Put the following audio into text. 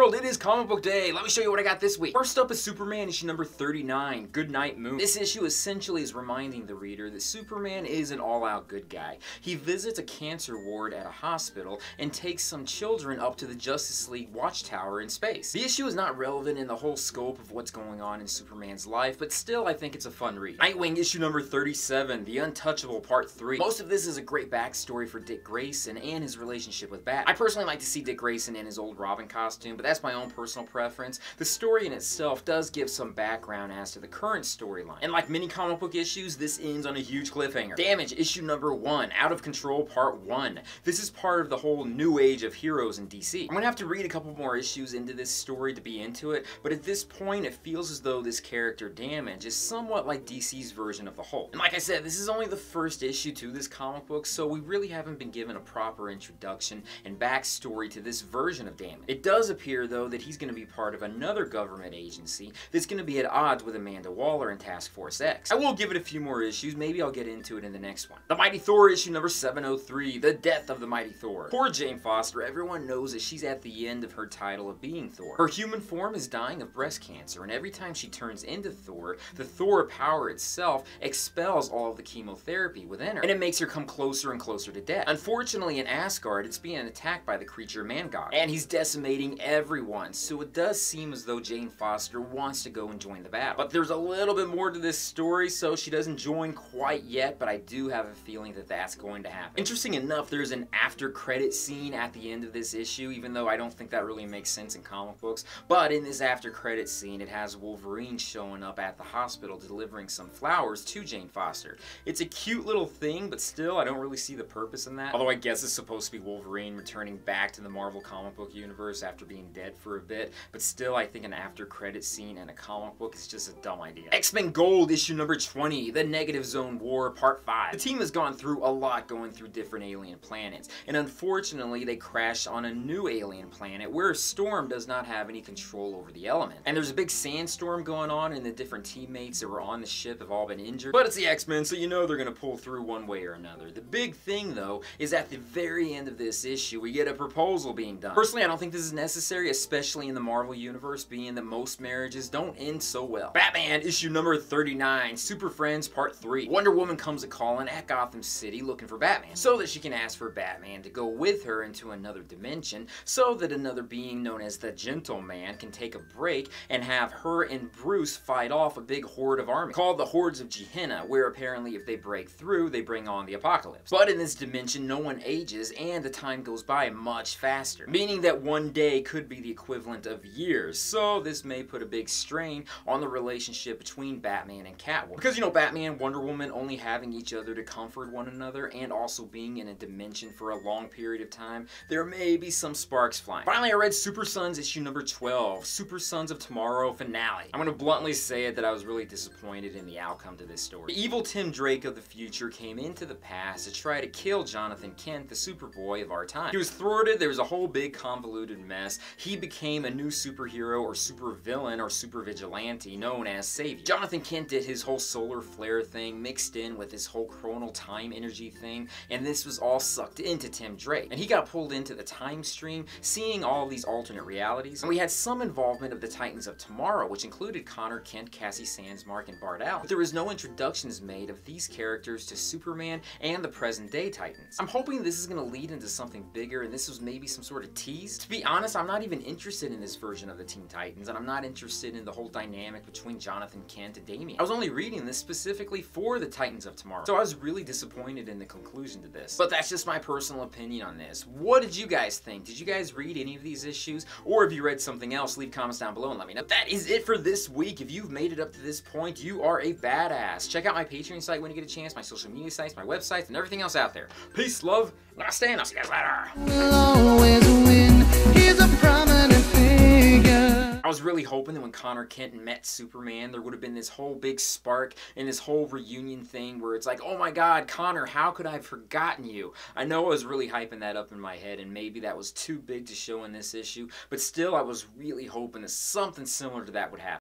world, it is comic book day. Let me show you what I got this week. First up is Superman issue number 39, Goodnight Moon. This issue essentially is reminding the reader that Superman is an all-out good guy. He visits a cancer ward at a hospital and takes some children up to the Justice League watchtower in space. The issue is not relevant in the whole scope of what's going on in Superman's life, but still I think it's a fun read. Nightwing issue number 37, The Untouchable part 3. Most of this is a great backstory for Dick Grayson and his relationship with Batman. I personally like to see Dick Grayson in his old Robin costume, but that's my own personal preference. The story in itself does give some background as to the current storyline. And like many comic book issues, this ends on a huge cliffhanger. Damage issue number 1, Out of Control part 1. This is part of the whole new age of heroes in DC. I'm gonna have to read a couple more issues into this story to be into it, but at this point it feels as though this character Damage is somewhat like DC's version of the Hulk. And like I said, this is only the first issue to this comic book, so we really haven't been given a proper introduction and backstory to this version of Damage. It does appear though that he's going to be part of another government agency that's going to be at odds with Amanda Waller and Task Force X. I will give it a few more issues, maybe I'll get into it in the next one. The Mighty Thor issue number 703, The Death of the Mighty Thor. Poor Jane Foster, everyone knows that she's at the end of her title of being Thor. Her human form is dying of breast cancer, and every time she turns into Thor, the Thor power itself expels all of the chemotherapy within her, and it makes her come closer and closer to death. Unfortunately, in Asgard, it's being attacked by the creature Mangog, and he's decimating everyone, so it does seem as though Jane Foster wants to go and join the battle. But there's a little bit more to this story, so she doesn't join quite yet, but I do have a feeling that that's going to happen. Interesting enough, there's an after-credit scene at the end of this issue, even though I don't think that really makes sense in comic books, but in this after-credit scene, it has Wolverine showing up at the hospital delivering some flowers to Jane Foster. It's a cute little thing, but still, I don't really see the purpose in that. Although I guess it's supposed to be Wolverine returning back to the Marvel comic book universe after being dead for a bit, but still, I think an after-credit scene in a comic book is just a dumb idea. X-Men Gold issue number 20, The Negative Zone War part 5. The team has gone through a lot going through different alien planets, and unfortunately, they crash on a new alien planet where Storm does not have any control over the element. And there's a big sandstorm going on, and the different teammates that were on the ship have all been injured, but it's the X-Men, so you know they're gonna pull through one way or another. The big thing, though, is at the very end of this issue, we get a proposal being done. Personally, I don't think this is necessary, especially in the Marvel Universe, being that most marriages don't end so well. Batman issue number 39, Super Friends part 3. Wonder Woman comes a-calling at Gotham City looking for Batman, so that she can ask for Batman to go with her into another dimension, so that another being known as the Gentleman can take a break and have her and Bruce fight off a big horde of army called the Hordes of Gehenna, where apparently if they break through, they bring on the apocalypse. But in this dimension, no one ages, and the time goes by much faster, meaning that one day could be the equivalent of years, so this may put a big strain on the relationship between Batman and Catwoman. Because, you know, Batman and Wonder Woman only having each other to comfort one another, and also being in a dimension for a long period of time, there may be some sparks flying. Finally, I read Super Sons issue number 12, Super Sons of Tomorrow finale. I'm gonna bluntly say it that I was really disappointed in the outcome to this story. The evil Tim Drake of the future came into the past to try to kill Jonathan Kent, the Superboy of our time. He was thwarted, there was a whole big convoluted mess. He became a new superhero or supervillain or super vigilante known as Savior. Jonathan Kent did his whole solar flare thing mixed in with his whole chronal time energy thing, and this was all sucked into Tim Drake. And he got pulled into the time stream, seeing all these alternate realities. And we had some involvement of the Titans of Tomorrow, which included Connor Kent, Cassie Sandsmark, and Bart Allen. But there was no introductions made of these characters to Superman and the present-day Titans. I'm hoping this is going to lead into something bigger, and this was maybe some sort of tease. To be honest, I'm not even interested in this version of the Teen Titans, and I'm not interested in the whole dynamic between Jonathan Kent and Damian. I was only reading this specifically for the Titans of Tomorrow, so I was really disappointed in the conclusion to this. But that's just my personal opinion on this. What did you guys think? Did you guys read any of these issues? Or if you read something else, leave comments down below and let me know. That is it for this week. If you've made it up to this point, you are a badass. Check out my Patreon site when you get a chance, my social media sites, my websites, and everything else out there. Peace, love, namaste, I'll see you guys later. Will always win. He's a prominent figure. I was really hoping that when Connor Kent met Superman, there would have been this whole big spark and this whole reunion thing where it's like, oh my god, Connor, how could I have forgotten you? I know I was really hyping that up in my head, and maybe that was too big to show in this issue, but still I was really hoping that something similar to that would happen.